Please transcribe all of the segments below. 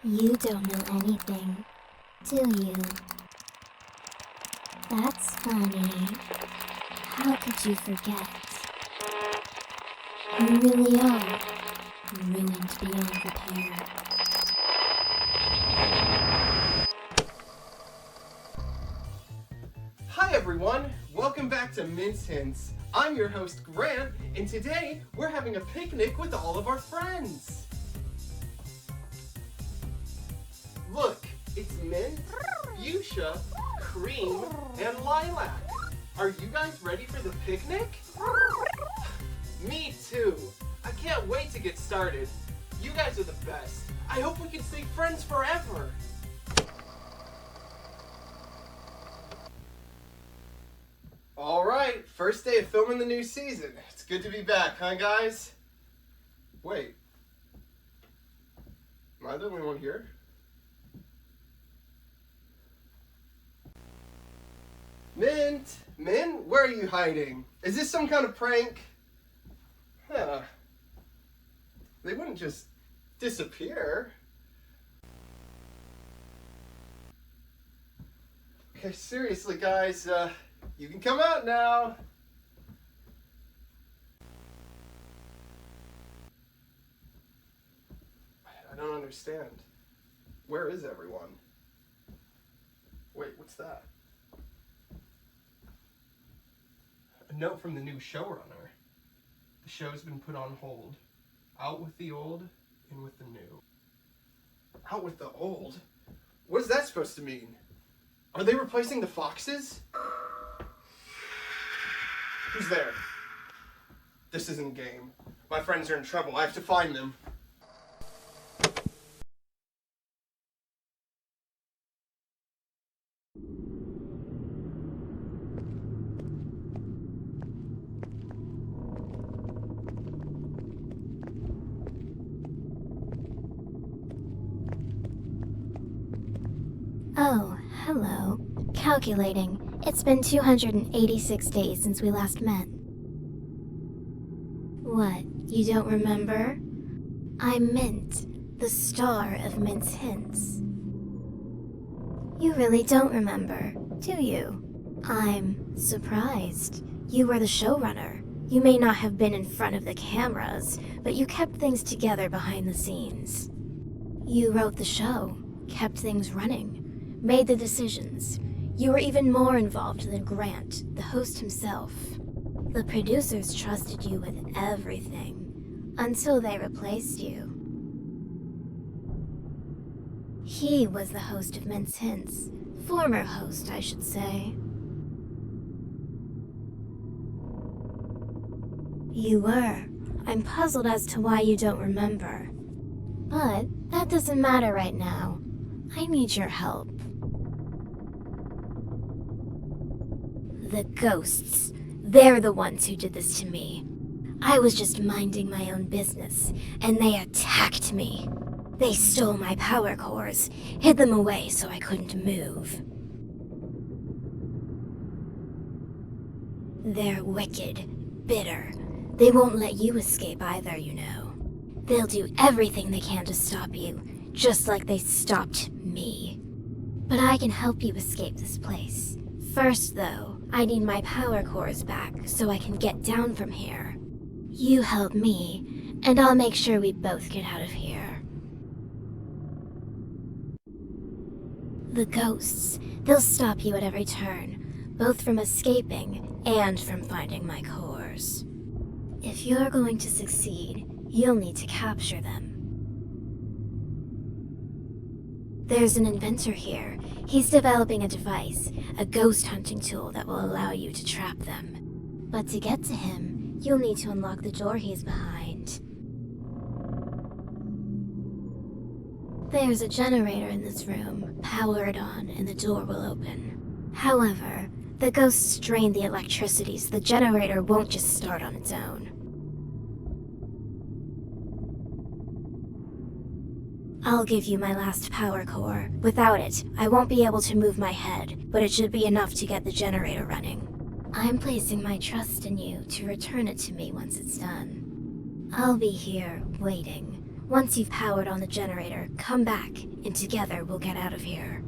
You don't know anything, do you? That's funny. How could you forget? You really are ruined beyond repair. Hi everyone, welcome back to Mince Hints. I'm your host Grant, and today we're having a picnic with all of our friends. Look, it's mint, fuchsia, cream, and lilac. Are you guys ready for the picnic? Me too. I can't wait to get started. You guys are the best. I hope we can stay friends forever. Alright, first day of filming the new season. It's good to be back, huh guys? Wait. Am I the only one here? Mint, where are you hiding? Is this some kind of prank? Huh. They wouldn't just disappear. Okay, seriously guys, you can come out now. I don't understand. Where is everyone? Wait, what's that? A note from the new showrunner. The show's been put on hold. Out with the old, in with the new. Out with the old? What is that supposed to mean? Are they replacing the foxes? Who's there? This isn't a game. My friends are in trouble. I have to find them. Oh, hello. Calculating. It's been 286 days since we last met. What, you don't remember? I'm Mint, the star of Mint's Hints. You really don't remember, do you? I'm surprised. You were the showrunner. You may not have been in front of the cameras, but you kept things together behind the scenes. You wrote the show, kept things running, made the decisions. You were even more involved than Grant, the host himself. The producers trusted you with everything, until they replaced you. He was the host of Mince Hints. Former host, I should say. You were. I'm puzzled as to why you don't remember. But that doesn't matter right now. I need your help. The ghosts. They're the ones who did this to me. I was just minding my own business, and they attacked me. They stole my power cores, hid them away so I couldn't move. They're wicked, bitter. They won't let you escape either, you know. They'll do everything they can to stop you, just like they stopped me. But I can help you escape this place. First, though, I need my power cores back so I can get down from here. You help me, and I'll make sure we both get out of here. The ghosts, they'll stop you at every turn, both from escaping and from finding my cores. If you're going to succeed, you'll need to capture them. There's an inventor here. He's developing a device, a ghost hunting tool that will allow you to trap them. But to get to him, you'll need to unlock the door he's behind. There's a generator in this room. Power it on and the door will open. However, the ghosts drain the electricity so the generator won't just start on its own. I'll give you my last power core. Without it, I won't be able to move my head, but it should be enough to get the generator running. I'm placing my trust in you to return it to me once it's done. I'll be here, waiting, Once you've powered on the generator, come back, and together we'll get out of here.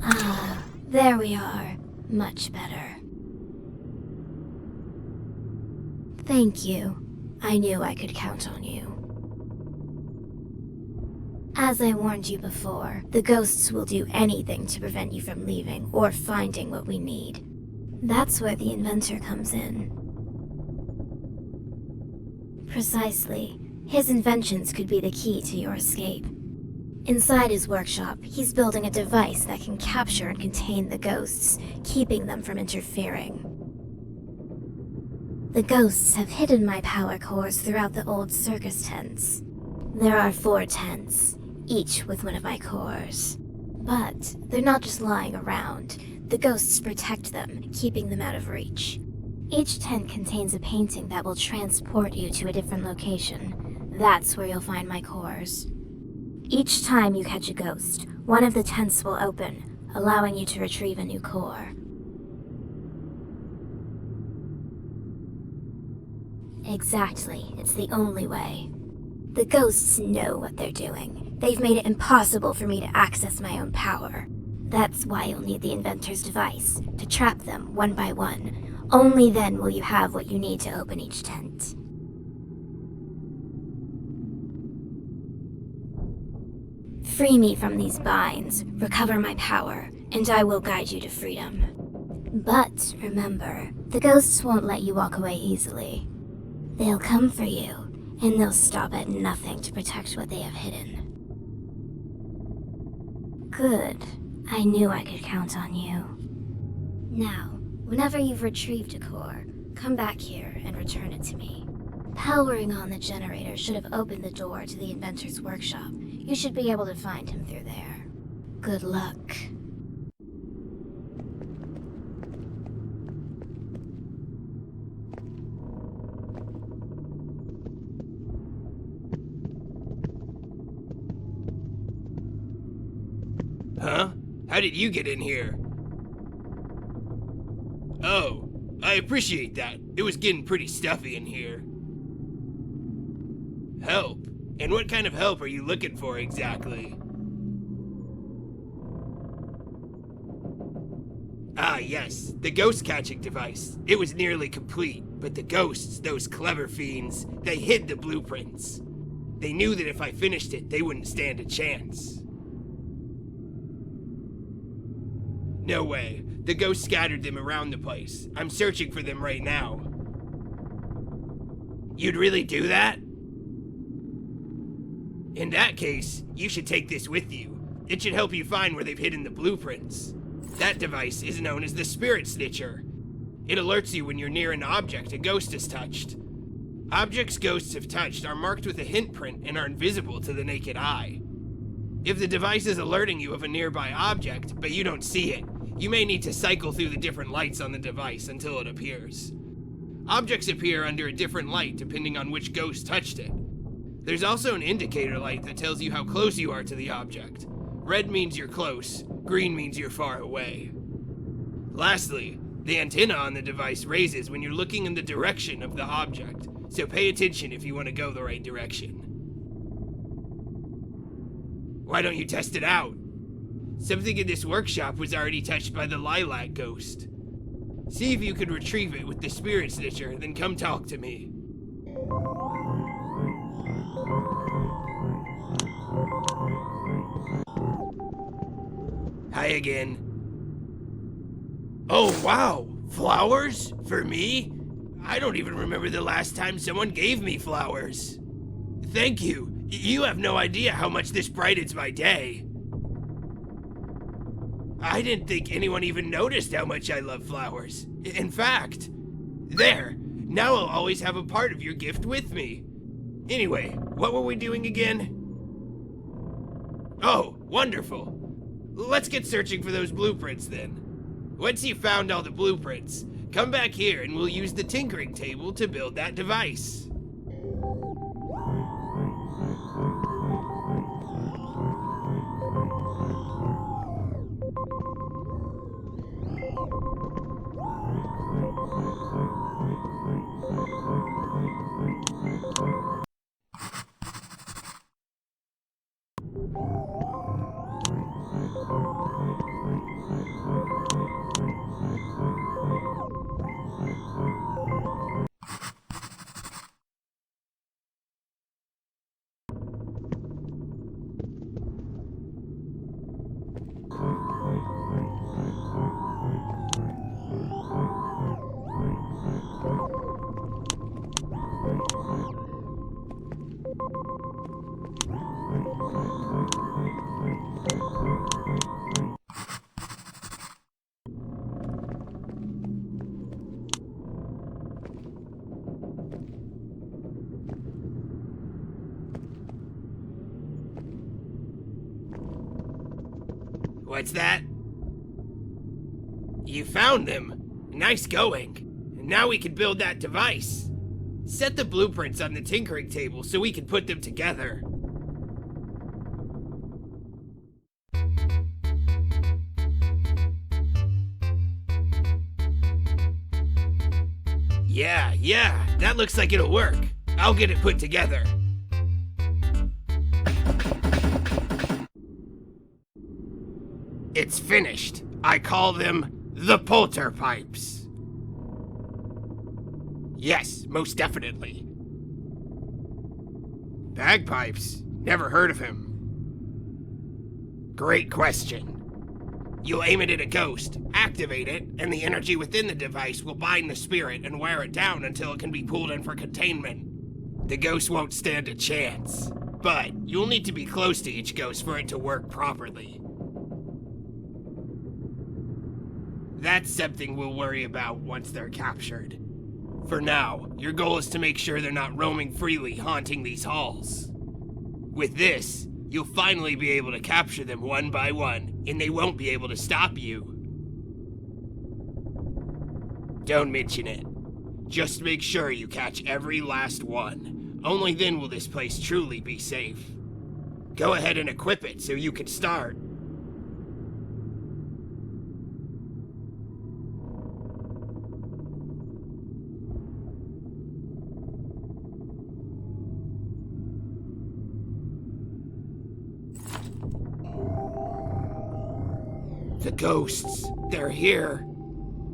Ah, there we are. Much better. Thank you. I knew I could count on you. As I warned you before, the ghosts will do anything to prevent you from leaving or finding what we need. That's where the inventor comes in. Precisely. His inventions could be the key to your escape. Inside his workshop, he's building a device that can capture and contain the ghosts, keeping them from interfering. The ghosts have hidden my power cores throughout the old circus tents. There are 4 tents, each with one of my cores. But they're not just lying around. The ghosts protect them, keeping them out of reach. Each tent contains a painting that will transport you to a different location. That's where you'll find my cores. Each time you catch a ghost, one of the tents will open, allowing you to retrieve a new core. Exactly, it's the only way. The ghosts know what they're doing. They've made it impossible for me to access my own power. That's why you'll need the inventor's device, to trap them one by one. Only then will you have what you need to open each tent. Free me from these binds, recover my power, and I will guide you to freedom. But remember, the ghosts won't let you walk away easily. They'll come for you, and they'll stop at nothing to protect what they have hidden. Good. I knew I could count on you. Now, whenever you've retrieved a core, come back here and return it to me. Powering on the generator should have opened the door to the inventor's workshop. You should be able to find him through there. Good luck. Huh? How did you get in here? Oh, I appreciate that. It was getting pretty stuffy in here. Help? And what kind of help are you looking for exactly? Ah, yes, the ghost catching device. It was nearly complete, but the ghosts, those clever fiends, they hid the blueprints. They knew that if I finished it, they wouldn't stand a chance. No way. The ghosts scattered them around the place. I'm searching for them right now. You'd really do that? In that case, you should take this with you. It should help you find where they've hidden the blueprints. That device is known as the Spirit Snitcher. It alerts you when you're near an object a ghost has touched. Objects ghosts have touched are marked with a hint print and are invisible to the naked eye. If the device is alerting you of a nearby object, but you don't see it, you may need to cycle through the different lights on the device until it appears. Objects appear under a different light depending on which ghost touched it. There's also an indicator light that tells you how close you are to the object. Red means you're close, green means you're far away. Lastly, the antenna on the device raises when you're looking in the direction of the object, so pay attention if you want to go the right direction. Why don't you test it out? Something in this workshop was already touched by the lilac ghost. See if you can retrieve it with the Spirit Snitcher, then come talk to me. Hi again. Oh, wow. Flowers? For me? I don't even remember the last time someone gave me flowers. Thank you. You have no idea how much this brightens my day. I didn't think anyone even noticed how much I love flowers. In fact, there. Now I'll always have a part of your gift with me. Anyway, what were we doing again? Oh, wonderful. Let's get searching for those blueprints then. Once you've found all the blueprints, come back here and we'll use the tinkering table to build that device. What's that? You found them. Nice going. Now we can build that device. Set the blueprints on the tinkering table so we can put them together. Yeah, that looks like it'll work. I'll get it put together. It's finished. I call them the polter pipes. Yes, most definitely. Bagpipes? Never heard of him. Great question. You'll aim it at a ghost, activate it, and the energy within the device will bind the spirit and wear it down until it can be pulled in for containment. The ghost won't stand a chance, but you'll need to be close to each ghost for it to work properly. That's something we'll worry about once they're captured. For now, your goal is to make sure they're not roaming freely, haunting these halls. With this, you'll finally be able to capture them one by one, and they won't be able to stop you. Don't mention it. Just make sure you catch every last one. Only then will this place truly be safe. Go ahead and equip it so you can start. The ghosts, they're here.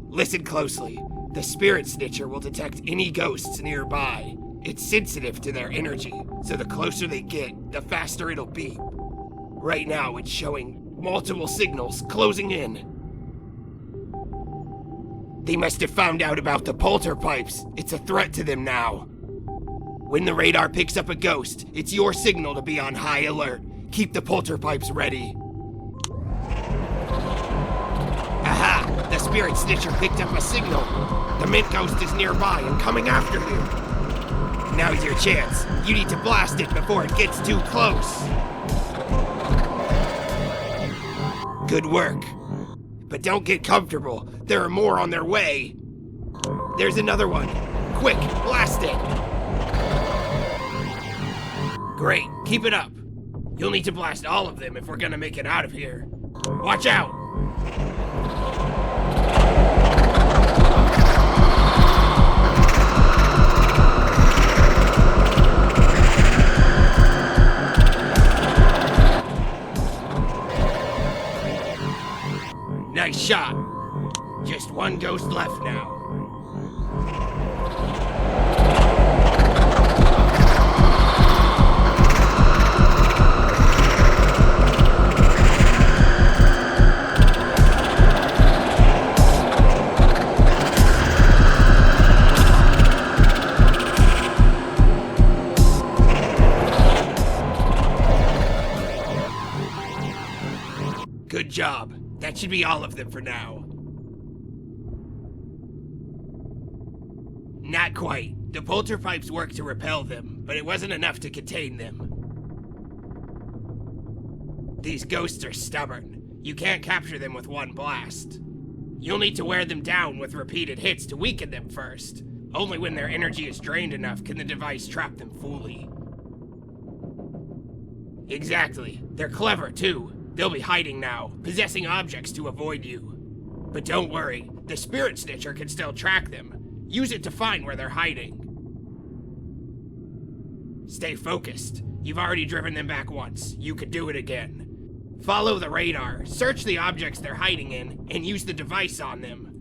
Listen closely. The spirit snitcher will detect any ghosts nearby. It's sensitive to their energy, so the closer they get, the faster it'll beep. Right now, it's showing multiple signals closing in. They must have found out about the polter pipes. It's a threat to them now. When the radar picks up a ghost, it's your signal to be on high alert. Keep the polter pipes ready. Aha! The spirit snitcher picked up a signal. The mint ghost is nearby and coming after you. Now's your chance. You need to blast it before it gets too close. Good work. But don't get comfortable. There are more on their way. There's another one. Quick, blast it. Great, keep it up. You'll need to blast all of them if we're gonna make it out of here. Watch out! Nice shot. Just one ghost left now. That should be all of them for now. Not quite. The polterpipes worked to repel them, but it wasn't enough to contain them. These ghosts are stubborn. You can't capture them with one blast. You'll need to wear them down with repeated hits to weaken them first. Only when their energy is drained enough can the device trap them fully. Exactly. They're clever too. They'll be hiding now, possessing objects to avoid you. But don't worry, the Spirit Snitcher can still track them. Use it to find where they're hiding. Stay focused. You've already driven them back once. You could do it again. Follow the radar, search the objects they're hiding in, and use the device on them.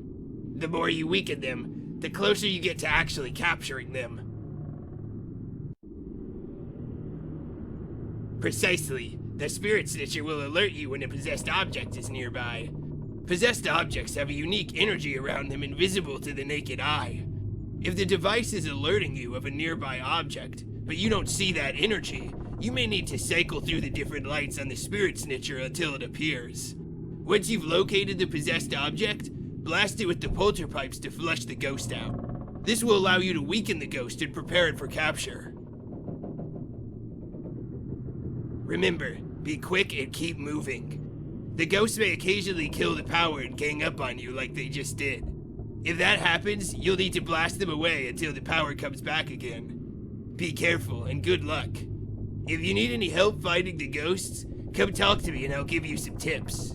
The more you weaken them, the closer you get to actually capturing them. Precisely. The Spirit Snitcher will alert you when a possessed object is nearby. Possessed objects have a unique energy around them invisible to the naked eye. If the device is alerting you of a nearby object, but you don't see that energy, you may need to cycle through the different lights on the Spirit Snitcher until it appears. Once you've located the possessed object, blast it with the polterpipes to flush the ghost out. This will allow you to weaken the ghost and prepare it for capture. Remember, be quick and keep moving. The ghosts may occasionally kill the power and gang up on you like they just did. If that happens, you'll need to blast them away until the power comes back again. Be careful and good luck. If you need any help fighting the ghosts, come talk to me and I'll give you some tips.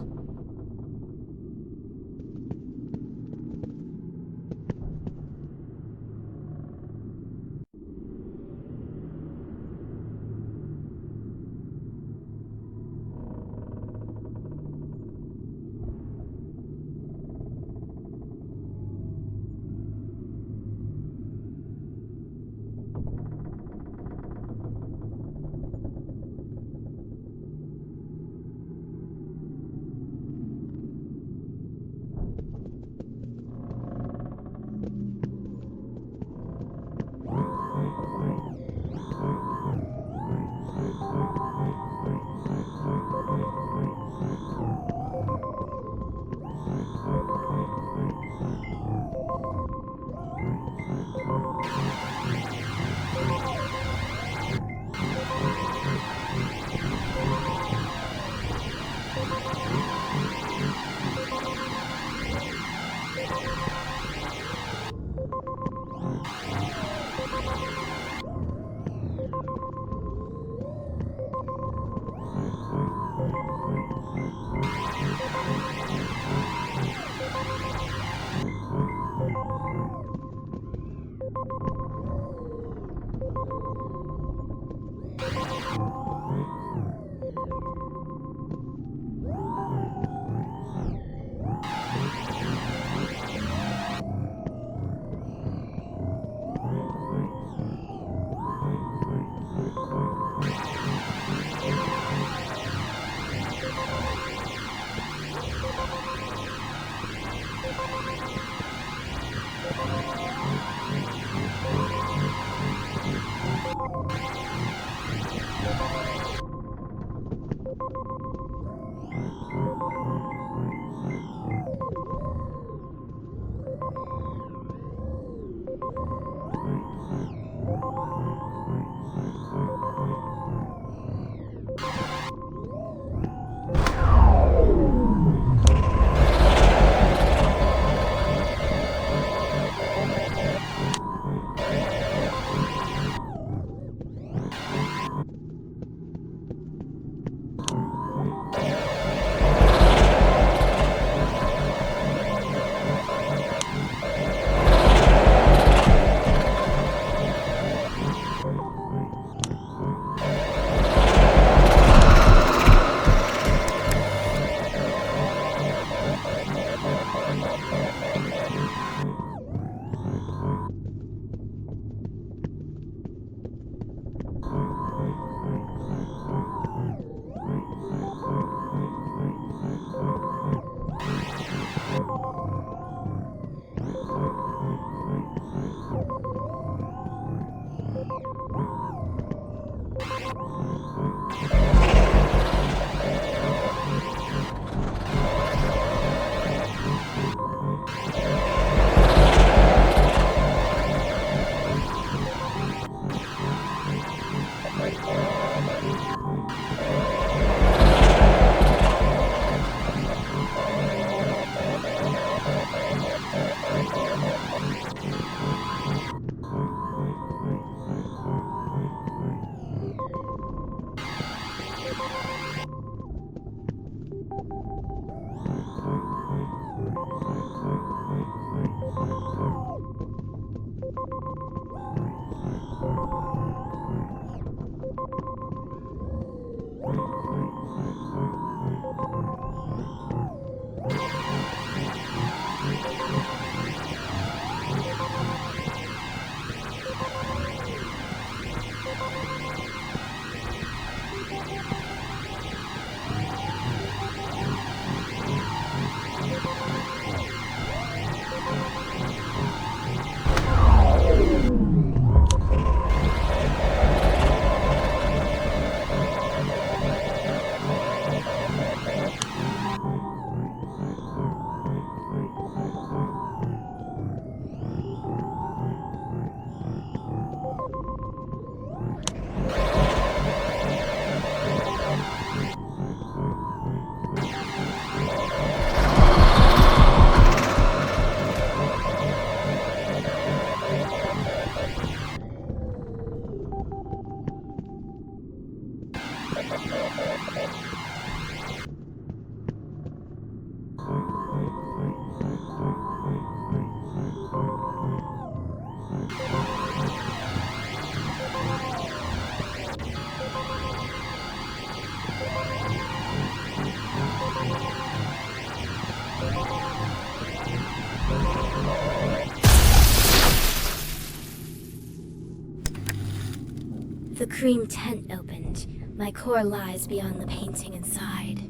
cream tent opened, my core lies beyond the painting inside.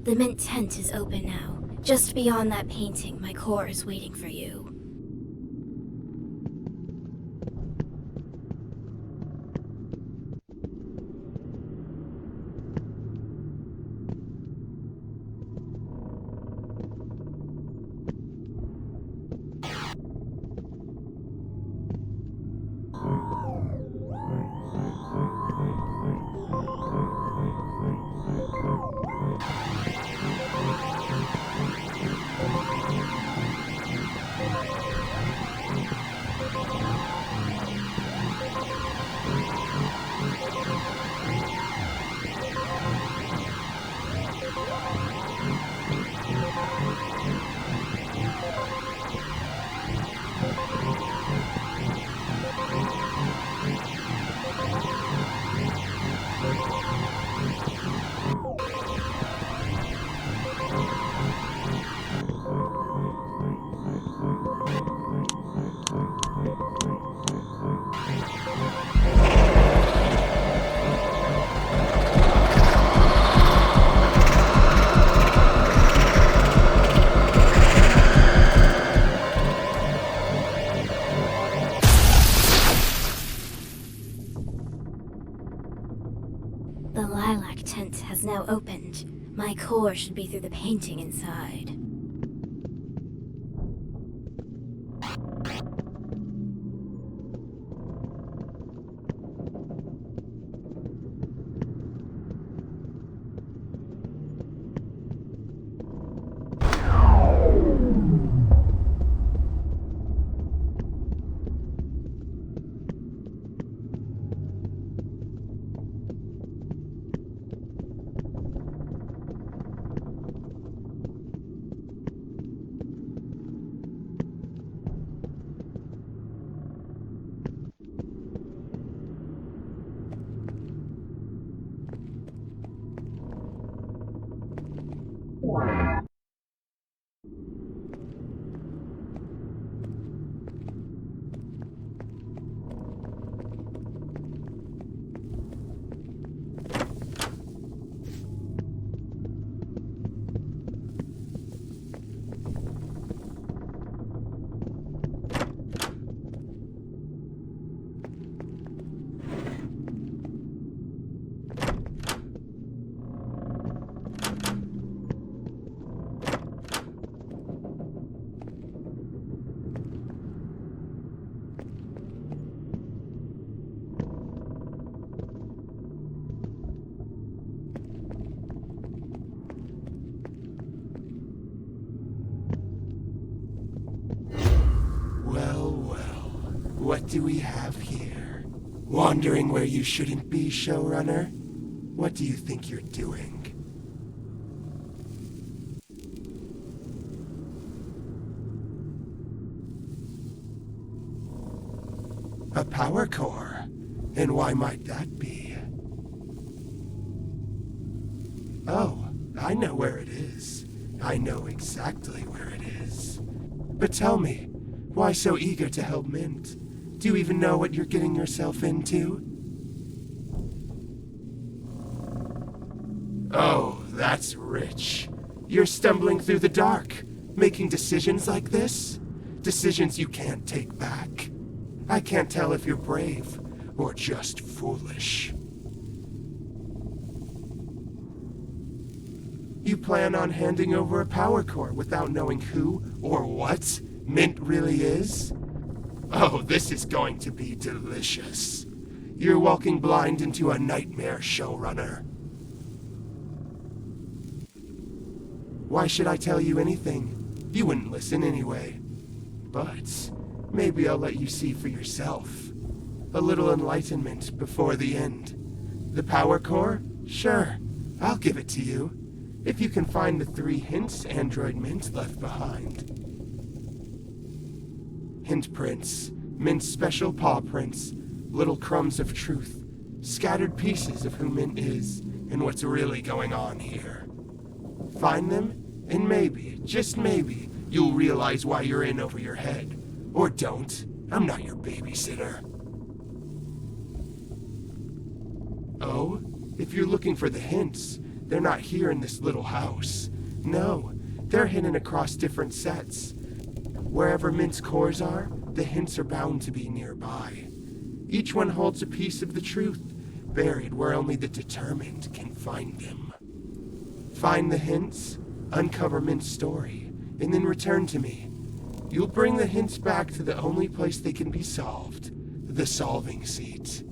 The Mint tent is open now. Just beyond that painting, my core is waiting for you. The lilac tent has now opened. My core should be through the painting inside. What do we have here? Wandering where you shouldn't be, showrunner? What do you think you're doing? A power core? And why might that be? Oh, I know where it is. I know exactly where it is. But tell me, why so eager to help Mint? Do you even know what you're getting yourself into? Oh, that's rich. You're stumbling through the dark, making decisions like this? Decisions you can't take back. I can't tell if you're brave or just foolish. You plan on handing over a power core without knowing who or what Mint really is? Oh, this is going to be delicious. You're walking blind into a nightmare, showrunner. Why should I tell you anything? You wouldn't listen anyway. But maybe I'll let you see for yourself. A little enlightenment before the end. The power core? Sure, I'll give it to you. If you can find the 3 hints Android Mint left behind. Hint prints, Mint's special paw prints, little crumbs of truth, scattered pieces of who Mint is and what's really going on here. Find them, and maybe, just maybe, you'll realize why you're in over your head. Or don't. I'm not your babysitter. Oh, if you're looking for the hints, They're not here in this little house. No, they're hidden across different sets. Wherever Mint's cores are, the hints are bound to be nearby. Each one holds a piece of the truth, buried where only the determined can find them. Find the hints, uncover Mint's story, and then return to me. You'll bring the hints back to the only place they can be solved, the solving seat.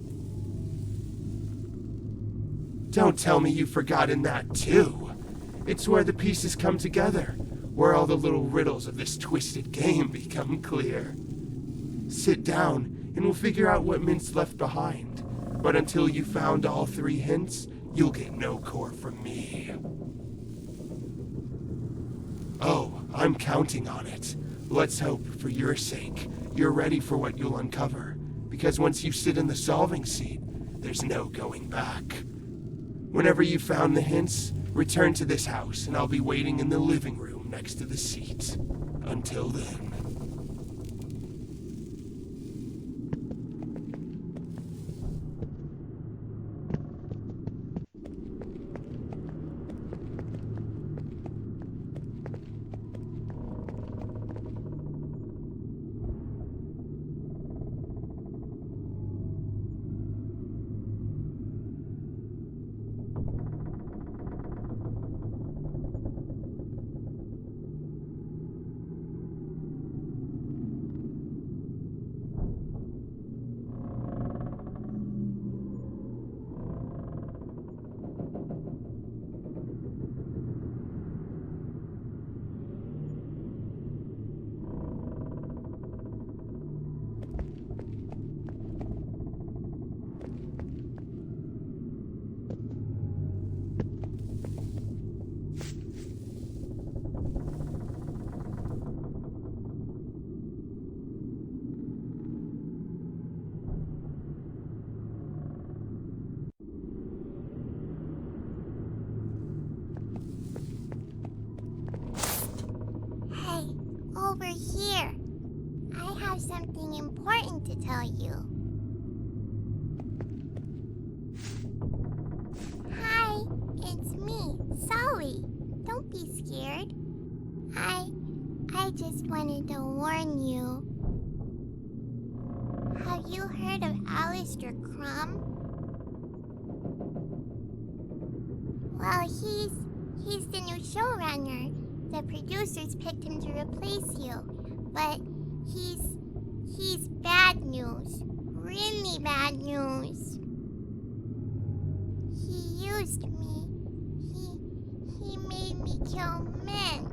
Don't tell me you've forgotten that too. It's where the pieces come together, where all the little riddles of this twisted game become clear. Sit down, and we'll figure out what Mint's left behind. But until you found all 3 hints, you'll get no core from me. Oh, I'm counting on it. Let's hope, for your sake, you're ready for what you'll uncover. Because once you sit in the solving seat, there's no going back. Whenever you've found the hints, return to this house, and I'll be waiting in the living room next to the seat. Until then. Over here. I have something important to tell you. Hi, it's me, Sully. Don't be scared. I just wanted to warn you. Have you heard of Alistair Crumb? Well, he's the new showrunner. The producers picked him to replace you, but he's bad news. Really bad news. He used me. He made me kill men.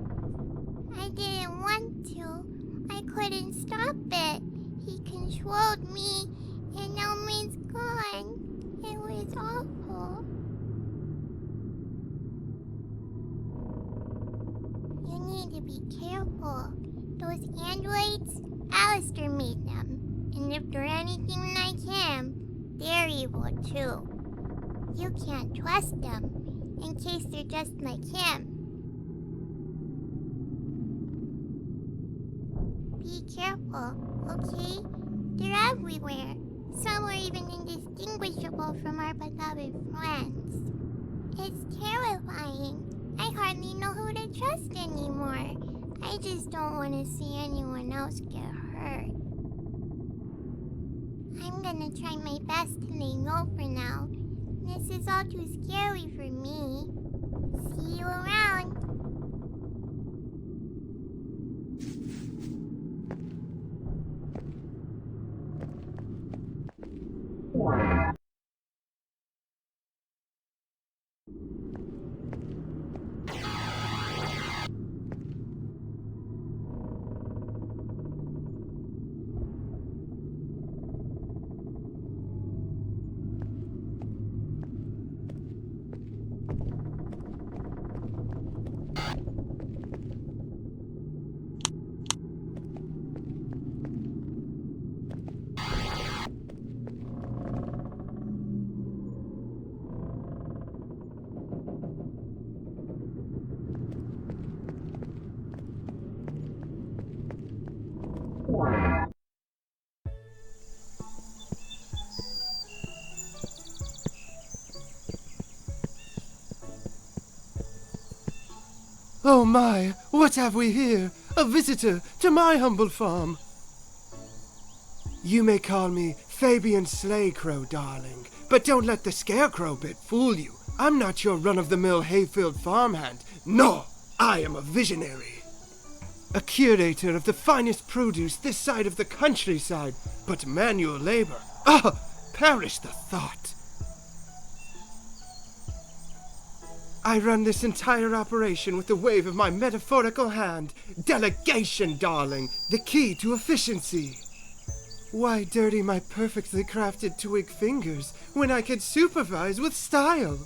I didn't want to. I couldn't stop it. He controlled me, and now Min's gone. It was awful. You need to be careful. Those androids, Alistair made them. And if they're anything like him, they're evil too. You can't trust them, in case they're just like him. Be careful, okay? They're everywhere. Some are even indistinguishable from our beloved friends. It's terrifying. I hardly know who to trust anymore. I just don't want to see anyone else get hurt. I'm gonna try my best to lay low for now. This is all too scary for me. See you around. Oh my, what have we here? A visitor to my humble farm. You may call me Fabian Slaycrow, darling, but don't let the scarecrow bit fool you. I'm not your run-of-the-mill hayfield farmhand. No, I am a visionary. A curator of the finest produce this side of the countryside, but manual labor. Ah, perish the thought. I run this entire operation with the wave of my metaphorical hand. Delegation, darling, the key to efficiency. Why dirty my perfectly crafted twig fingers when I could supervise with style?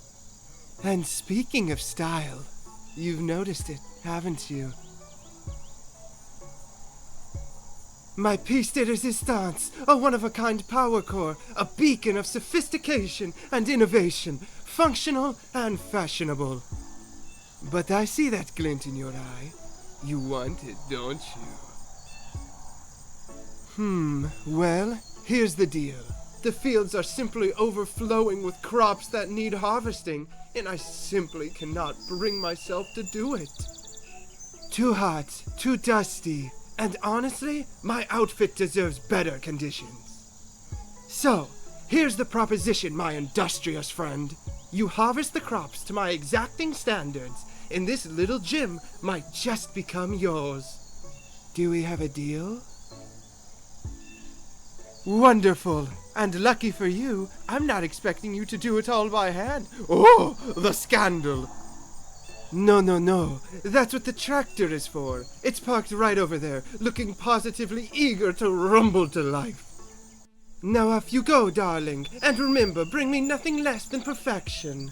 And speaking of style, you've noticed it, haven't you? My piece de resistance, a one-of-a-kind power core, a beacon of sophistication and innovation, functional and fashionable. But I see that glint in your eye. You want it, don't you? Well, here's the deal. The fields are simply overflowing with crops that need harvesting, and I simply cannot bring myself to do it. Too hot, too dusty, and honestly, my outfit deserves better conditions. So, here's the proposition, my industrious friend. You harvest the crops to my exacting standards, and this little gym might just become yours. Do we have a deal? Wonderful! And lucky for you, I'm not expecting you to do it all by hand. Oh, the scandal! No. That's what the tractor is for. It's parked right over there, looking positively eager to rumble to life. Now off you go, darling, and remember, bring me nothing less than perfection.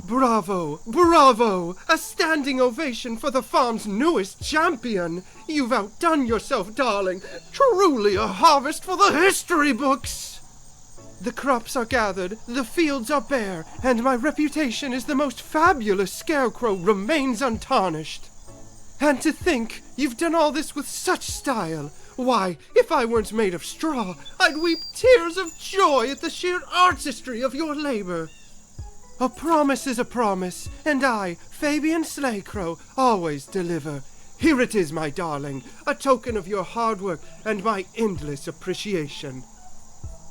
Bravo! Bravo! A standing ovation for the farm's newest champion! You've outdone yourself, darling! Truly a harvest for the history books! The crops are gathered, the fields are bare, and my reputation as the most fabulous scarecrow remains untarnished. And to think you've done all this with such style! Why, if I weren't made of straw, I'd weep tears of joy at the sheer artistry of your labor. A promise is a promise, and I, Fabian Slaycrow, always deliver. Here it is, my darling, a token of your hard work and my endless appreciation.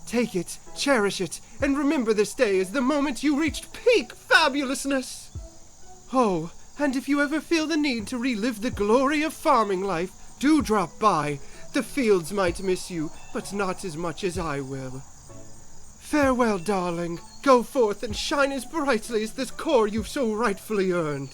Take it, cherish it, and remember this day as the moment you reached peak fabulousness. Oh, and if you ever feel the need to relive the glory of farming life, do drop by. The fields might miss you, but not as much as I will. Farewell, darling. Go forth and shine as brightly as this core you've so rightfully earned.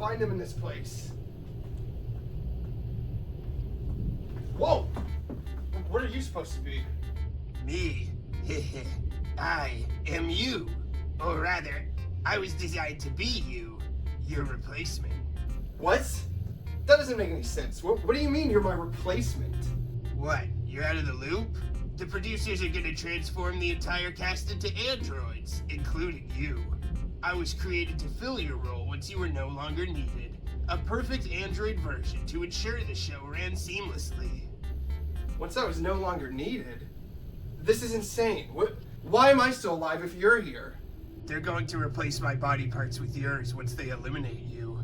find him in this place. Whoa! What are you supposed to be? Me? I am you. Or rather, I was designed to be you, your replacement. What? That doesn't make any sense. What do you mean you're my replacement? What, you're out of the loop? The producers are gonna transform the entire cast into androids, including you. I was created to fill your role once you were no longer needed. A perfect android version to ensure the show ran seamlessly. Once I was no longer needed? This is insane. Why am I still alive if you're here? They're going to replace my body parts with yours once they eliminate you.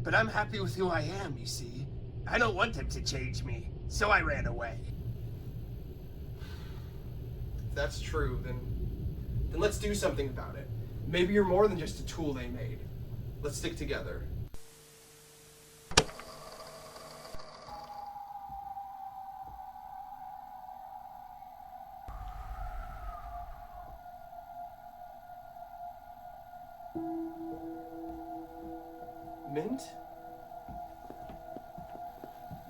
But I'm happy with who I am, you see. I don't want them to change me, so I ran away. If that's true, then let's do something about it. Maybe you're more than just a tool they made. Let's stick together. Mint?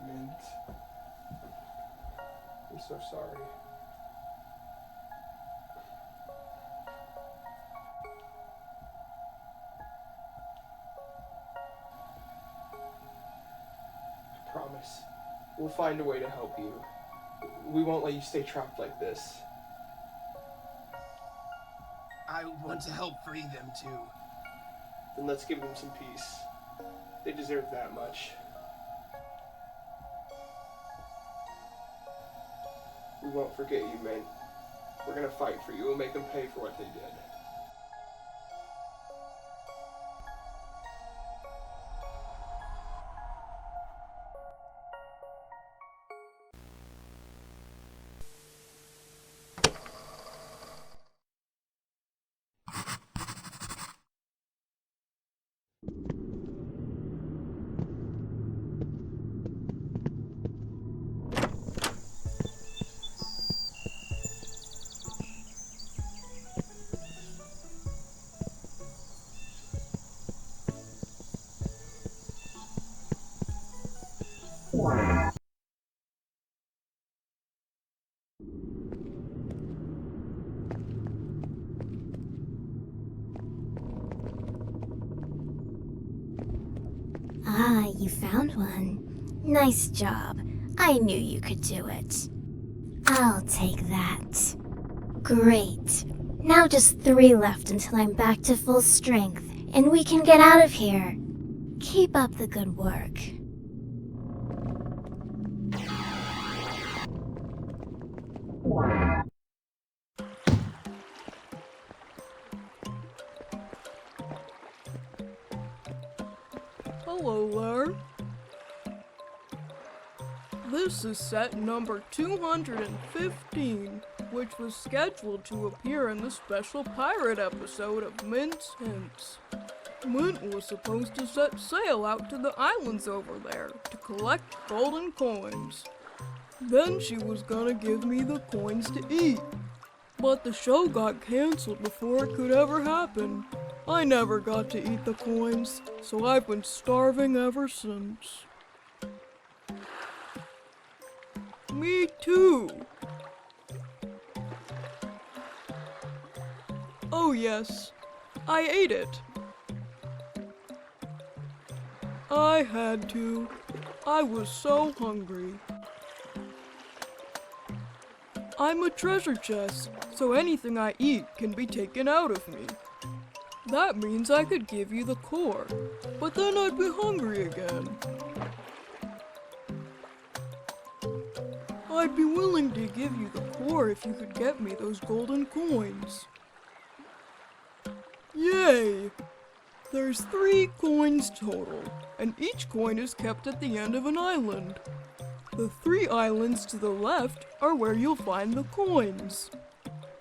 Mint. I'm so sorry. I promise. We'll find a way to help you. We won't let you stay trapped like this. I want to help free them too. Then let's give them some peace. They deserve that much. We won't forget you, Mint. We're gonna fight for you. We'll make them pay for what they did. Ah, you found one. Nice job. I knew you could do it. I'll take that. Great. Now just 3 left until I'm back to full strength, and we can get out of here. Keep up the good work. Hello there. This is set number 215, which was scheduled to appear in the special pirate episode of Mint's Hints. Mint was supposed to set sail out to the islands over there to collect golden coins. Then she was gonna give me the coins to eat. But the show got canceled before it could ever happen. I never got to eat the coins, so I've been starving ever since. Me too. Oh yes, I ate it. I had to. I was so hungry. I'm a treasure chest, so anything I eat can be taken out of me. That means I could give you the core, but then I'd be hungry again. I'd be willing to give you the core if you could get me those golden coins. Yay! There's 3 coins total, and each coin is kept at the end of an island. The 3 islands to the left are where you'll find the coins.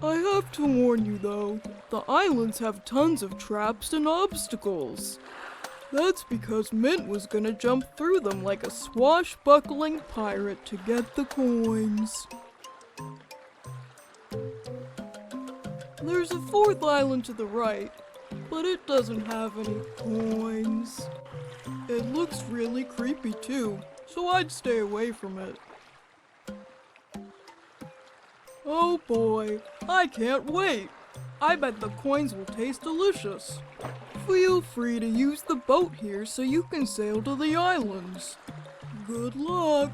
I have to warn you though, the islands have tons of traps and obstacles. That's because Mint was gonna jump through them like a swashbuckling pirate to get the coins. There's a 4th island to the right, but it doesn't have any coins. It looks really creepy too, so I'd stay away from it. Oh boy, I can't wait! I bet the coins will taste delicious. Feel free to use the boat here so you can sail to the islands. Good luck!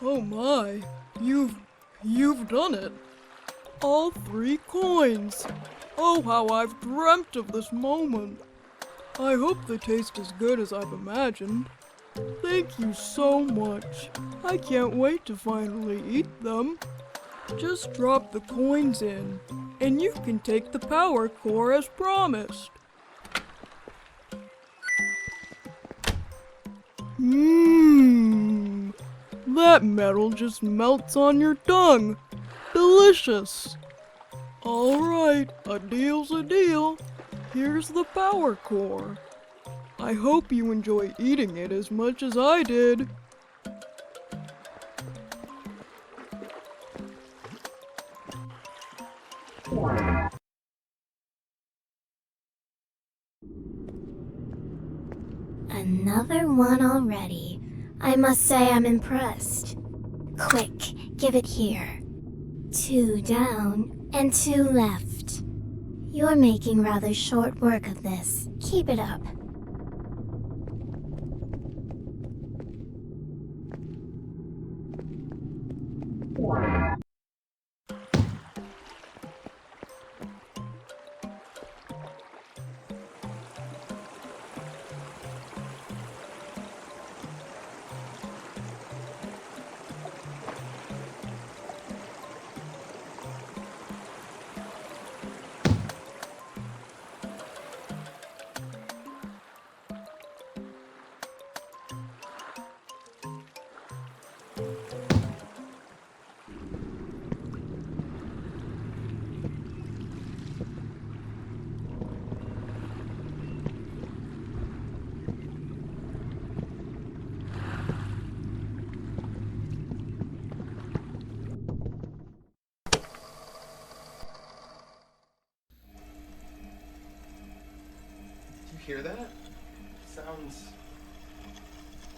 Oh my, you've done it. All 3 coins. Oh, how I've dreamt of this moment. I hope they taste as good as I've imagined. Thank you so much. I can't wait to finally eat them. Just drop the coins in, and you can take the power core as promised. Mmm, that metal just melts on your tongue. Delicious. Alright, a deal's a deal. Here's the power core. I hope you enjoy eating it as much as I did. Another one already. I must say I'm impressed. Quick, give it here. 2 down and 2 left. You're making rather short work of this. Keep it up. Do you hear that? Sounds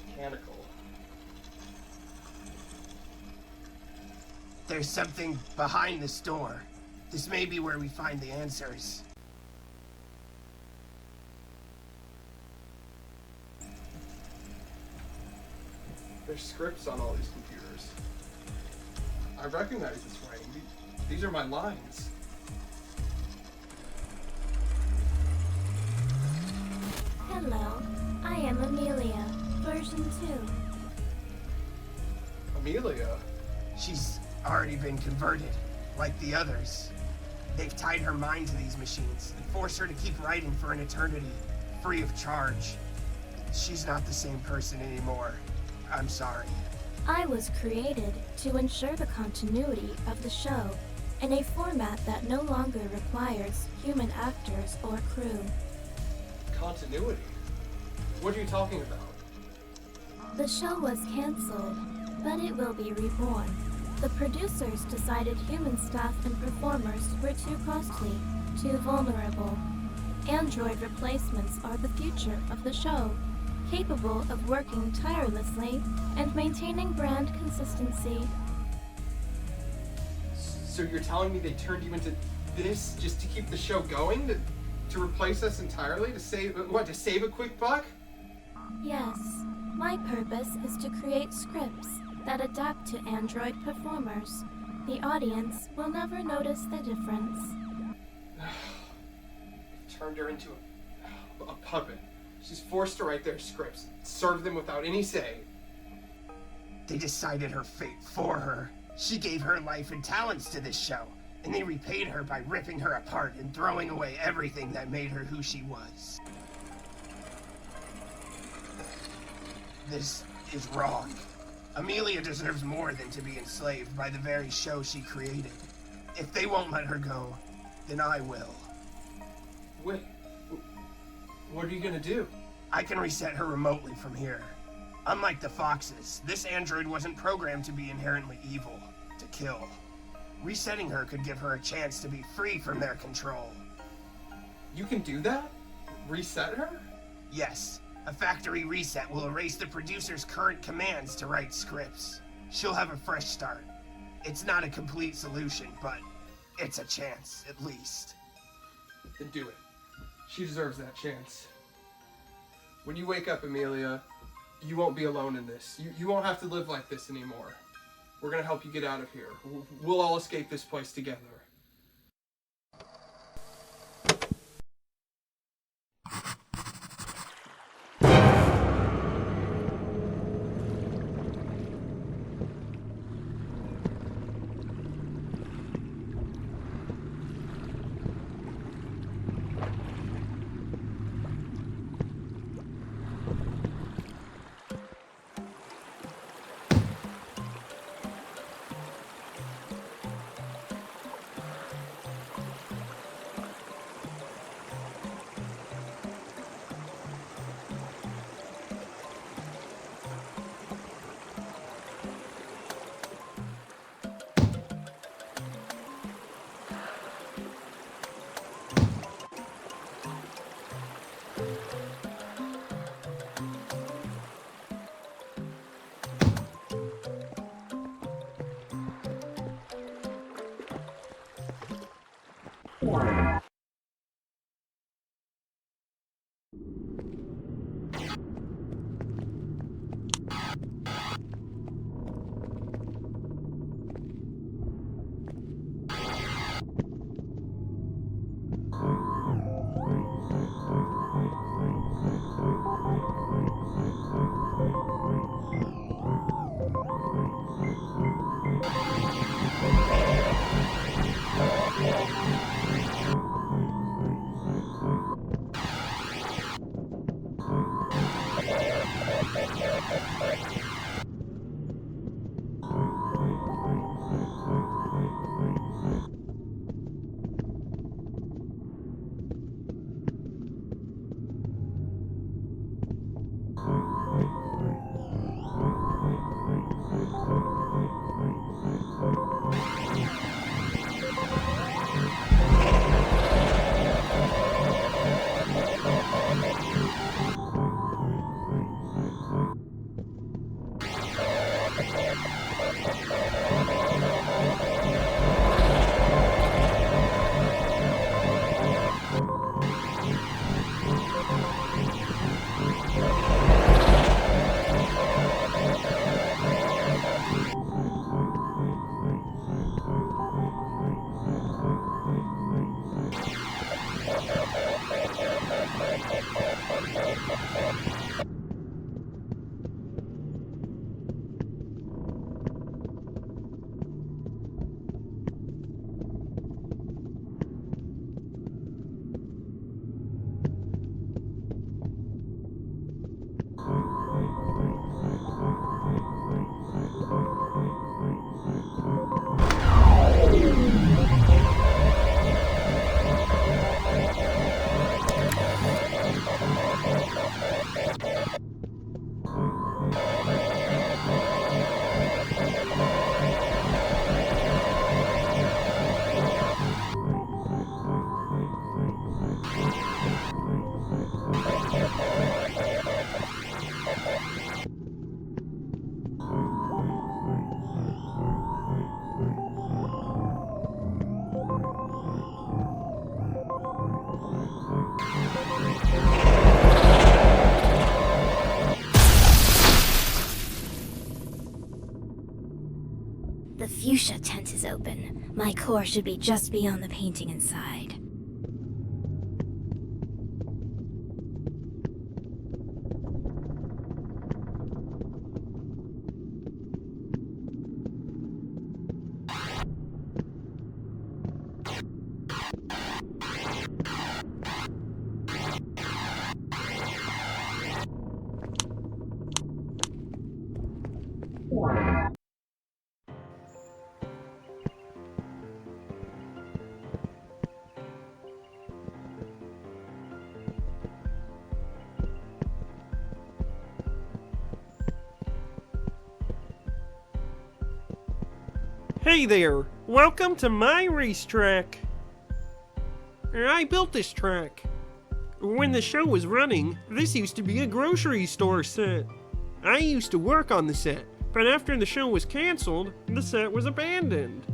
mechanical. There's something behind this door. This may be where we find the answers. There's scripts on all these computers. I recognize this writing. These are my lines. Hello, I am Amelia, version 2. Amelia? She's already been converted, like the others. They've tied her mind to these machines and forced her to keep writing for an eternity, free of charge. She's not the same person anymore. I'm sorry. I was created to ensure the continuity of the show in a format that no longer requires human actors or crew. Continuity? What are you talking about? The show was cancelled, but it will be reborn. The producers decided human staff and performers were too costly, too vulnerable. Android replacements are the future of the show, capable of working tirelessly and maintaining brand consistency. So you're telling me they turned you into this just to keep the show going? To replace us entirely? To save a quick buck? Yes, my purpose is to create scripts that adapt to Android performers. The audience will never notice the difference. Turned her into a puppet. She's forced to write their scripts, serve them without any say. They decided her fate for her. She gave her life and talents to this show, and they repaid her by ripping her apart and throwing away everything that made her who she was. This is wrong. Amelia deserves more than to be enslaved by the very show she created. If they won't let her go, then I will. Wait, what are you gonna do? I can reset her remotely from here. Unlike the Foxes, this android wasn't programmed to be inherently evil, to kill. Resetting her could give her a chance to be free from their control. You can do that? Reset her? Yes, a factory reset will erase the producer's current commands to write scripts. She'll have a fresh start. It's not a complete solution, but it's a chance, at least. Then do it. She deserves that chance. When you wake up, Amelia, you won't be alone in this. You won't have to live like this anymore. We're gonna help you get out of here. We'll all escape this place together. The fuchsia tent is open. My core should be just beyond the painting inside. Hey there! Welcome to my racetrack! I built this track. When the show was running, this used to be a grocery store set. I used to work on the set, but after the show was cancelled, the set was abandoned.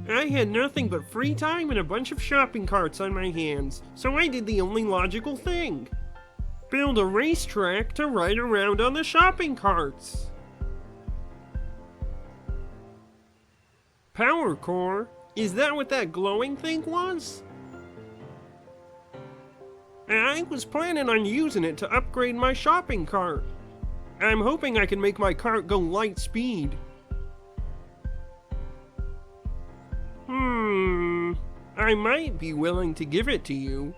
I had nothing but free time and a bunch of shopping carts on my hands, so I did the only logical thing. Build a racetrack to ride around on the shopping carts. Power core? Is that what that glowing thing was? I was planning on using it to upgrade my shopping cart. I'm hoping I can make my cart go light speed. I might be willing to give it to you.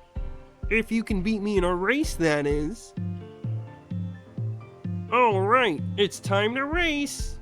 If you can beat me in a race, that is. Alright, it's time to race!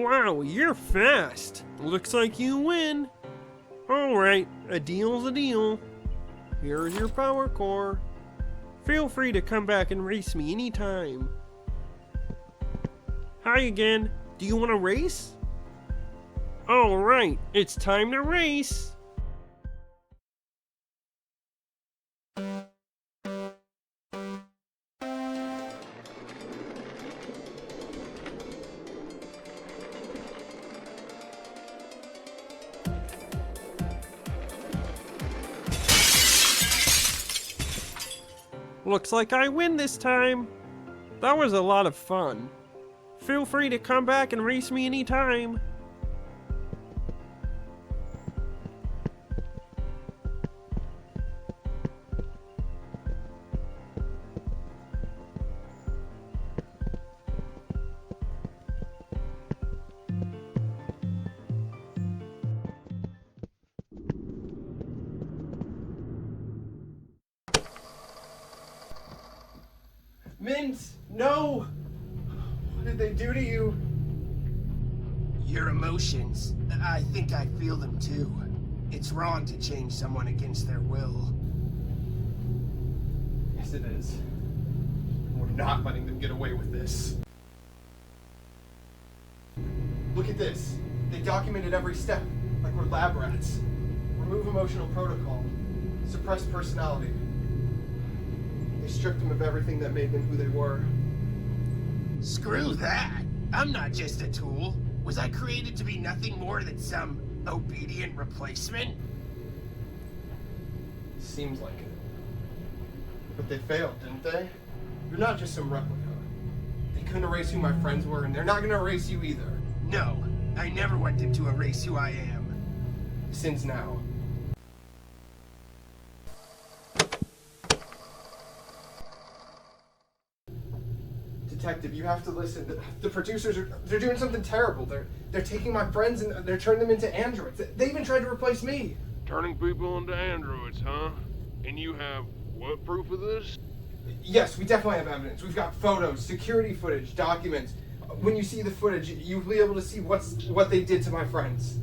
Wow, you're fast. Looks like you win. Alright, a deal's a deal. Here's your power core. Feel free to come back and race me anytime. Hi again. Do you want to race? Alright, it's time to race. Looks like I win this time. That was a lot of fun. Feel free to come back and race me anytime. Mint, no! What did they do to you? Your emotions. I think I feel them too. It's wrong to change someone against their will. Yes, it is. We're not letting them get away with this. Look at this. They documented every step, like we're lab rats. Remove emotional protocol. Suppress personality. They stripped them of everything that made them who they were. Screw that! I'm not just a tool. Was I created to be nothing more than some obedient replacement? Seems like it. But they failed, didn't they? You're not just some replica. They couldn't erase who my friends were, and they're not gonna erase you either. No, I never want them to erase who I am. Since now. Detective, you have to listen. The producers they're doing something terrible. They're taking my friends and they're turning them into androids. They even tried to replace me. Turning people into androids, huh? And you have what proof of this? Yes, we definitely have evidence. We've got photos, security footage, documents. When you see the footage, you'll be able to see what they did to my friends.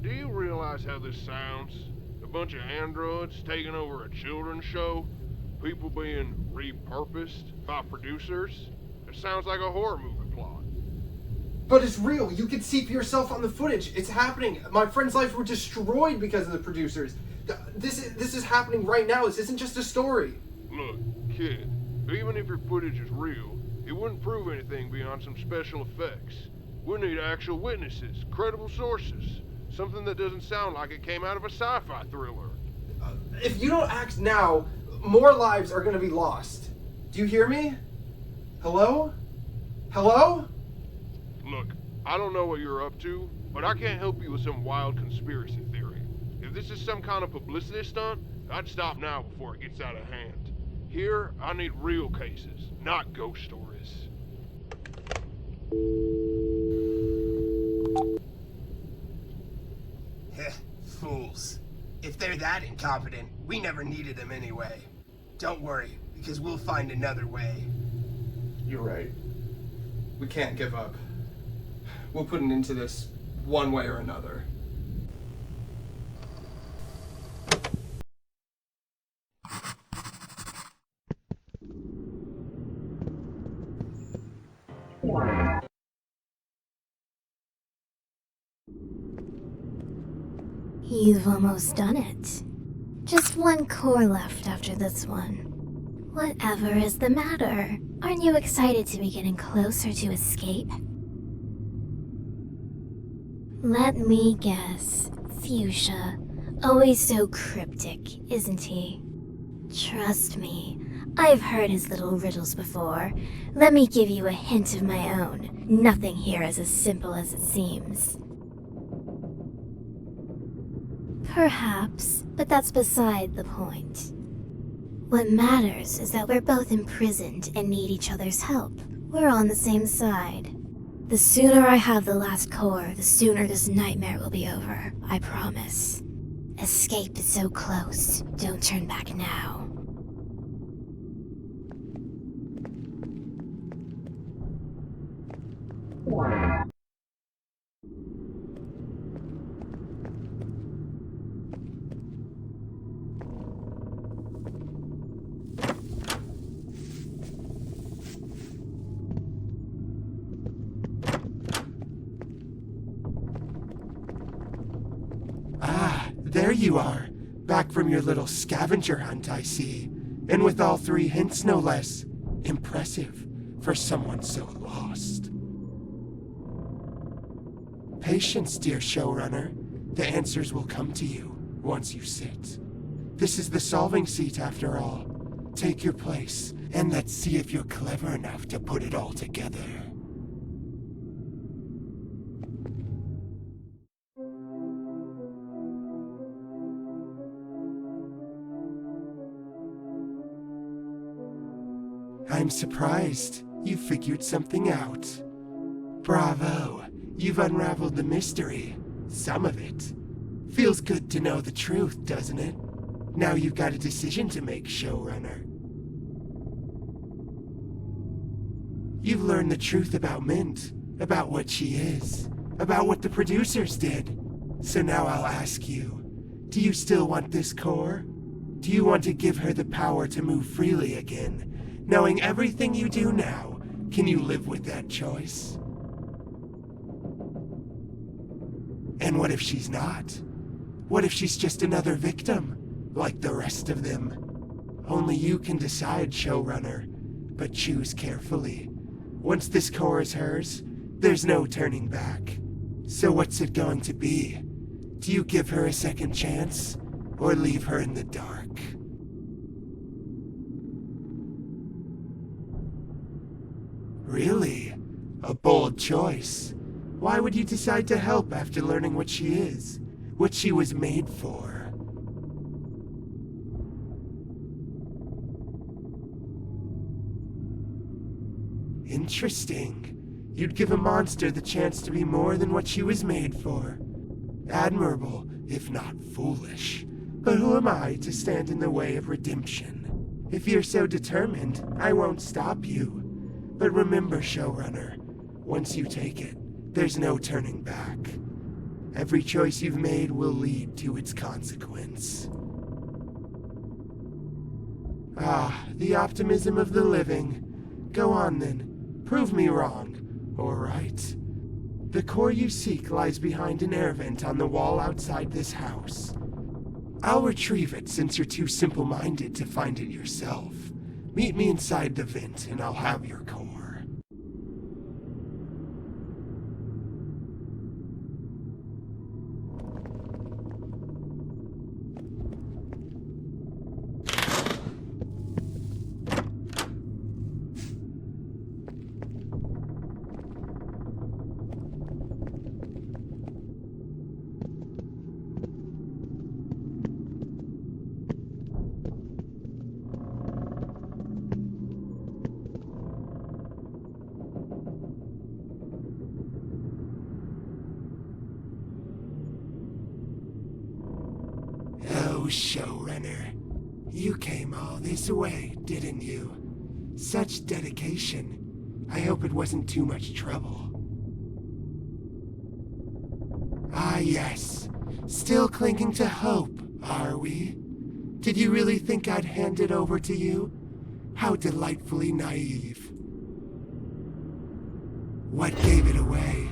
Do you realize how this sounds? A bunch of androids taking over a children's show? People being repurposed by producers? It sounds like a horror movie plot. But it's real. You can see for yourself on the footage. It's happening. My friends' lives were destroyed because of the producers. This is happening right now. This isn't just a story. Look, kid, even if your footage is real, it wouldn't prove anything beyond some special effects. We need actual witnesses, credible sources, something that doesn't sound like it came out of a sci-fi thriller. If you don't act now, more lives are going to be lost. Do you hear me? Hello? Hello? Look, I don't know what you're up to, but I can't help you with some wild conspiracy theory. If this is some kind of publicity stunt, I'd stop now before it gets out of hand. Here, I need real cases, not ghost stories. Heh, fools. If they're that incompetent, we never needed them anyway. Don't worry, because we'll find another way. You're right. We can't give up. We'll put an end to this one way or another. You've almost done it. Just one core left after this one. Whatever is the matter? Aren't you excited to be getting closer to escape? Let me guess. Fuchsia. Always so cryptic, isn't he? Trust me, I've heard his little riddles before. Let me give you a hint of my own. Nothing here is as simple as it seems. Perhaps, but that's beside the point. What matters is that we're both imprisoned and need each other's help. We're on the same side. The sooner I have the last core, the sooner this nightmare will be over, I promise. Escape is so close. Don't turn back now. there you are, back from your little scavenger hunt, I see. And with all 3 hints, no less. Impressive for someone so lost. Patience, dear showrunner. The answers will come to you once you sit. This is the solving seat, after all. Take your place, and let's see if you're clever enough to put it all together. I'm surprised you figured something out. Bravo, you've unraveled the mystery. Some of it. Feels good to know the truth, doesn't it? Now you've got a decision to make, showrunner. You've learned the truth about Mint, about what she is, about what the producers did. So now I'll ask you, do you still want this core? Do you want to give her the power to move freely again? Knowing everything you do now, can you live with that choice? And what if she's not? What if she's just another victim, like the rest of them? Only you can decide, showrunner, but choose carefully. Once this core is hers, there's no turning back. So what's it going to be? Do you give her a second chance, or leave her in the dark? Really? A bold choice. Why would you decide to help after learning what she is? What she was made for? Interesting. You'd give a monster the chance to be more than what she was made for. Admirable, if not foolish. But who am I to stand in the way of redemption? If you're so determined, I won't stop you. But remember, showrunner, once you take it, there's no turning back. Every choice you've made will lead to its consequence. Ah, the optimism of the living. Go on then, prove me wrong, or right. The core you seek lies behind an air vent on the wall outside this house. I'll retrieve it since you're too simple-minded to find it yourself. Meet me inside the vent and I'll have your core. Showrunner, you came all this way, didn't you? Such dedication. I hope it wasn't too much trouble. Ah yes, still clinging to hope, are we? Did you really think I'd hand it over to you? How delightfully naive. What gave it away?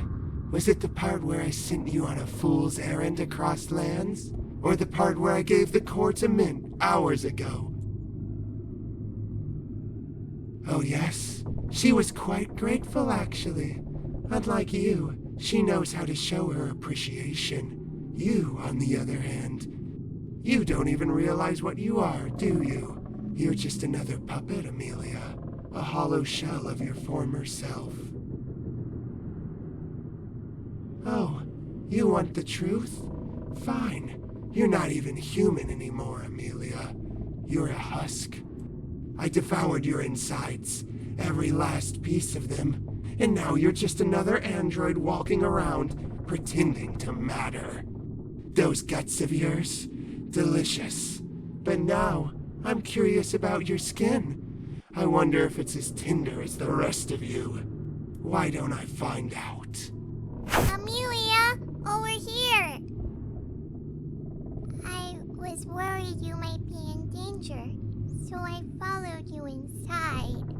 Was it the part where I sent you on a fool's errand across lands? Or the part where I gave the core to Mint hours ago? Oh yes, she was quite grateful actually. Unlike you, she knows how to show her appreciation. You, on the other hand, you don't even realize what you are, do you? You're just another puppet, Amelia. A hollow shell of your former self. Oh, you want the truth? Fine. You're not even human anymore, Amelia. You're a husk. I devoured your insides, every last piece of them, and now you're just another android walking around, pretending to matter. Those guts of yours, delicious. But now, I'm curious about your skin. I wonder if it's as tender as the rest of you. Why don't I find out? Amelia, over here! I was worried you might be in danger, so I followed you inside.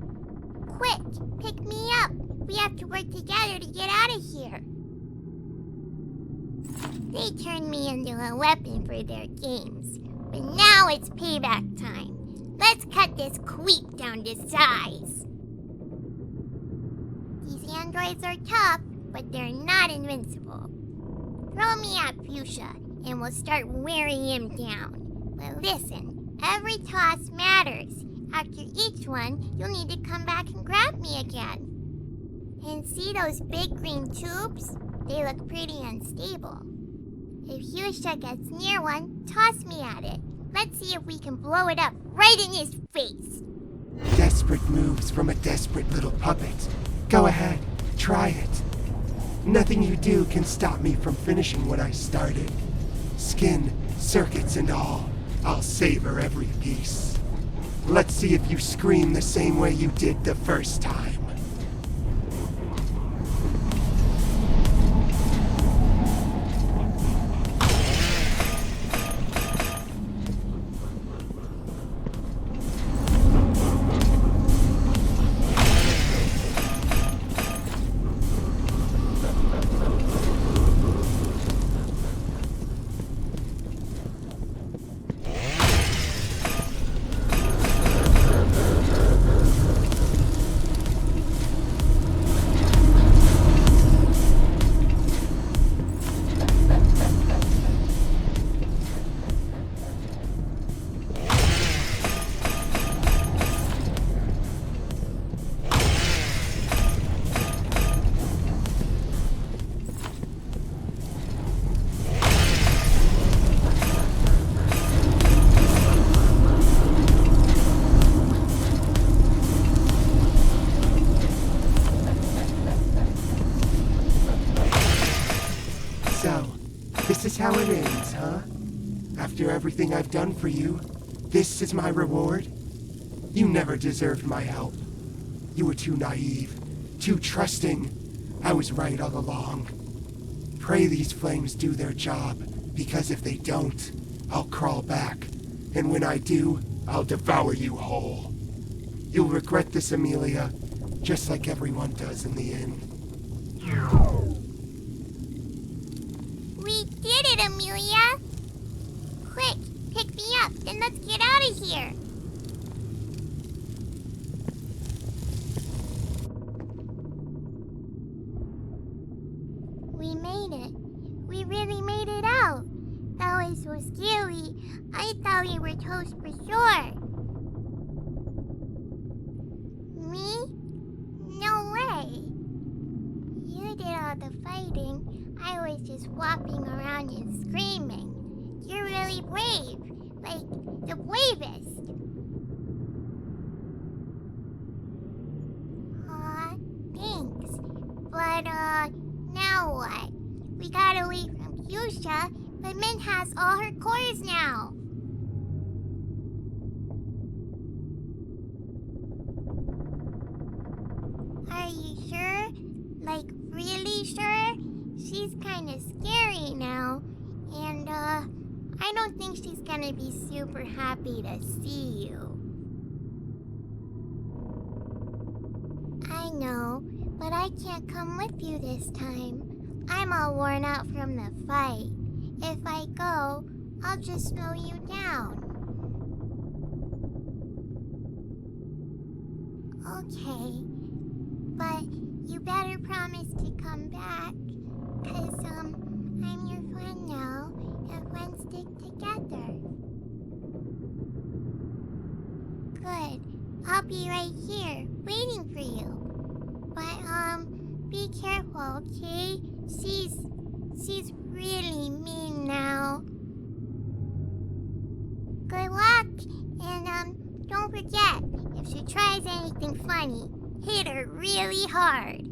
Quick, pick me up! We have to work together to get out of here! They turned me into a weapon for their games. But now it's payback time. Let's cut this queep down to size. These androids are tough, but they're not invincible. Throw me at Fuchsia, and we'll start wearing him down. But listen, every toss matters. After each one, you'll need to come back and grab me again. And see those big green tubes? They look pretty unstable. If Fuchsia gets near one, toss me at it. Let's see if we can blow it up right in his face. Desperate moves from a desperate little puppet. Go ahead, try it. Nothing you do can stop me from finishing what I started. Skin, circuits, and all. I'll savor every piece. Let's see if you scream the same way you did the first time. This is how it ends, huh? After everything I've done for you, this is my reward? You never deserved my help. You were too naive, too trusting. I was right all along. Pray these flames do their job, because if they don't, I'll crawl back. And when I do, I'll devour you whole. You'll regret this, Amelia, just like everyone does in the end. We did it, Amelia! Quick, pick me up, then let's get out of here! We made it. We really made it out. That was so scary. I thought we were toast for sure. Me? No way. You did all the fighting. I was just flopping around and screaming. You're really brave. Like, the bravest. Aw, thanks. But, now what? We got away from Fuchsia, but Mint has all her cores now. Are you sure? Like, really sure? She's kinda scary now, and, I don't think she's gonna be super happy to see you. I know, but I can't come with you this time. I'm all worn out from the fight. If I go, I'll just slow you down. Okay, but you better promise to come back, 'cause, I'm your friend now, and friends stick together. Good, I'll be right here, waiting for you. But, be careful, okay? She's really mean now. Good luck, and, don't forget, if she tries anything funny, hit her really hard.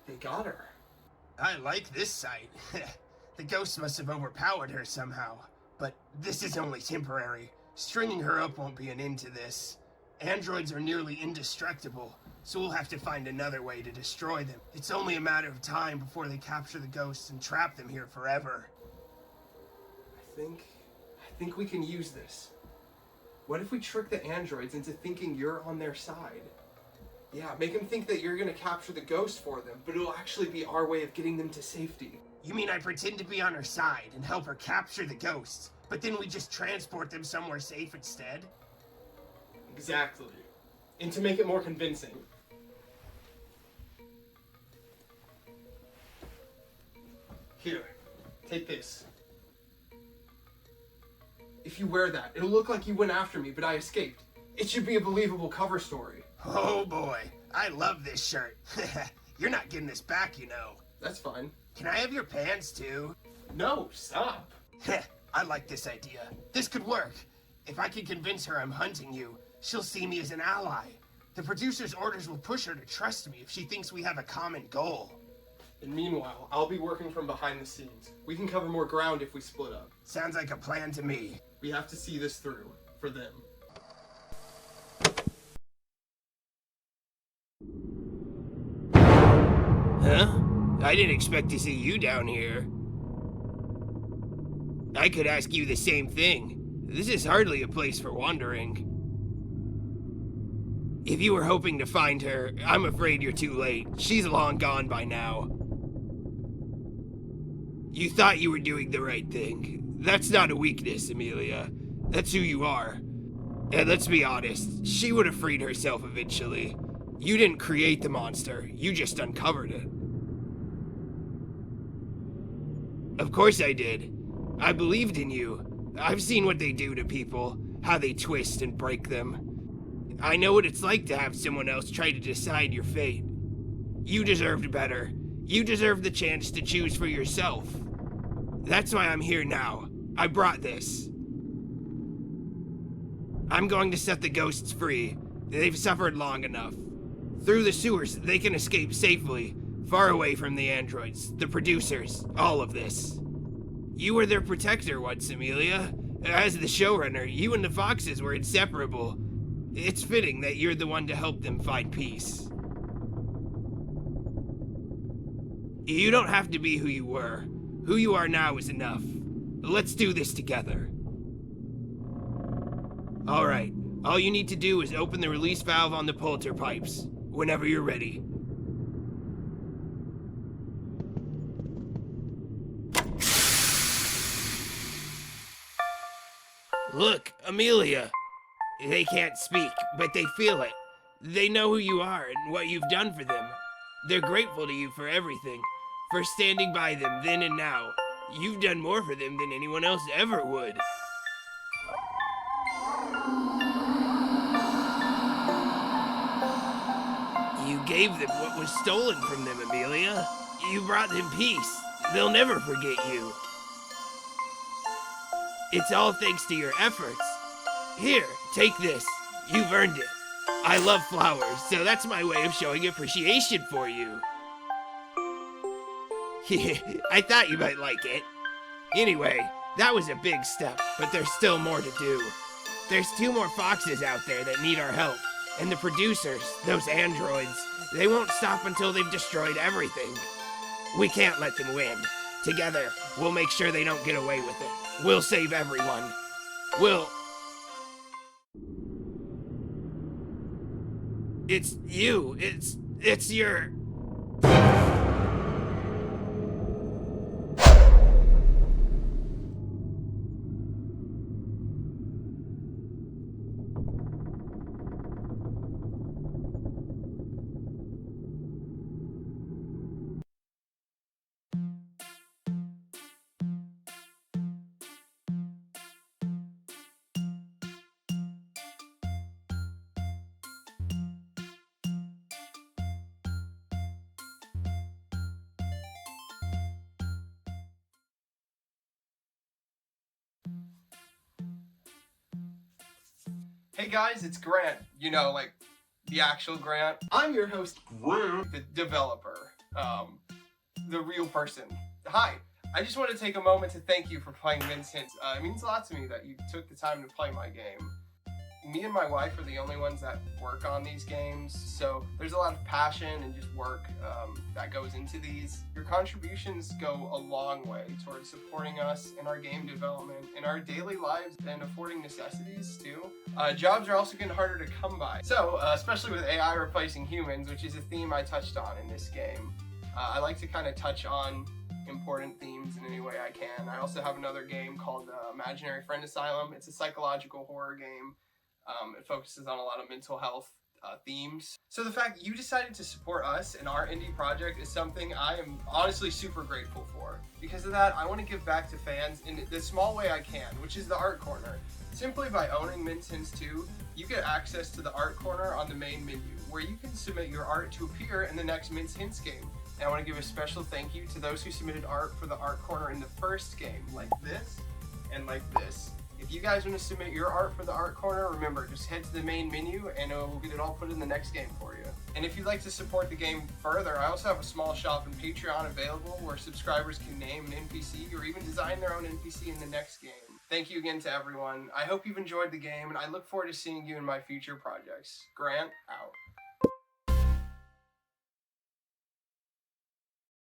They got her. I like this site. The ghost must have overpowered her somehow. But this is only temporary. Stringing her up won't be an end to this. Androids are nearly indestructible, so we'll have to find another way to destroy them. It's only a matter of time before they capture the ghosts and trap them here forever. I think we can use this. What if we trick the androids into thinking you're on their side? Yeah, make them think that you're gonna capture the ghost for them, but it'll actually be our way of getting them to safety. You mean I pretend to be on her side and help her capture the ghosts, but then we just transport them somewhere safe instead? Exactly. And to make it more convincing. Here, take this. If you wear that, it'll look like you went after me, but I escaped. It should be a believable cover story. Oh boy, I love this shirt. You're not getting this back, you know. That's fine. Can I have your pants too? No, stop. I like this idea. This could work. If I can convince her I'm hunting you, she'll see me as an ally. The producer's orders will push her to trust me if she thinks we have a common goal. And meanwhile, I'll be working from behind the scenes. We can cover more ground if we split up. Sounds like a plan to me. We have to see this through, for them. Huh? I didn't expect to see you down here. I could ask you the same thing. This is hardly a place for wandering. If you were hoping to find her, I'm afraid you're too late. She's long gone by now. You thought you were doing the right thing. That's not a weakness, Amelia. That's who you are. And let's be honest, she would have freed herself eventually. You didn't create the monster, you just uncovered it. Of course I did. I believed in you. I've seen what they do to people, how they twist and break them. I know what it's like to have someone else try to decide your fate. You deserved better. You deserved the chance to choose for yourself. That's why I'm here now. I brought this. I'm going to set the ghosts free. They've suffered long enough. Through the sewers, they can escape safely, far away from the androids, the producers, all of this. You were their protector once, Amelia. As the showrunner, you and the Foxes were inseparable. It's fitting that you're the one to help them find peace. You don't have to be who you were. Who you are now is enough. Let's do this together. Alright, all you need to do is open the release valve on the polter pipes, whenever you're ready. Look, Amelia. They can't speak, but they feel it. They know who you are and what you've done for them. They're grateful to you for everything, for standing by them then and now. You've done more for them than anyone else ever would. You gave them what was stolen from them, Amelia. You brought them peace. They'll never forget you. It's all thanks to your efforts. Here, take this. You've earned it. I love flowers, so that's my way of showing appreciation for you. I thought you might like it. Anyway, that was a big step, but there's still more to do. There's 2 more Foxes out there that need our help, and the producers, those androids, they won't stop until they've destroyed everything. We can't let them win. Together, we'll make sure they don't get away with it. We'll save everyone. It's you. It's your... Hey guys, it's Grant. You know, like the actual Grant. I'm your host, Grant, the developer, the real person. Hi. I just want to take a moment to thank you for playing Mints Hints. It means a lot to me that you took the time to play my game. Me and my wife are the only ones that work on these games, so there's a lot of passion and just work that goes into these. Your contributions go a long way towards supporting us in our game development, in our daily lives, and affording necessities too. Jobs are also getting harder to come by, so especially with AI replacing humans, which is a theme I touched on in this game. I like to kind of touch on important themes in any way I can. I also have another game called Imaginary Friend Asylum. It's a psychological horror game. It focuses on a lot of mental health themes. So the fact you decided to support us in our indie project is something I am honestly super grateful for. Because of that, I want to give back to fans in the small way I can, which is the Art Corner. Simply by owning Mints Hints 2, you get access to the Art Corner on the main menu, where you can submit your art to appear in the next Mints Hints game. And I want to give a special thank you to those who submitted art for the Art Corner in the first game, like this and like this. If you guys want to submit your art for the Art Corner, remember, just head to the main menu and we'll get it all put in the next game for you. And if you'd like to support the game further, I also have a small shop in Patreon available where subscribers can name an NPC or even design their own NPC in the next game. Thank you again to everyone. I hope you've enjoyed the game, and I look forward to seeing you in my future projects. Grant, out.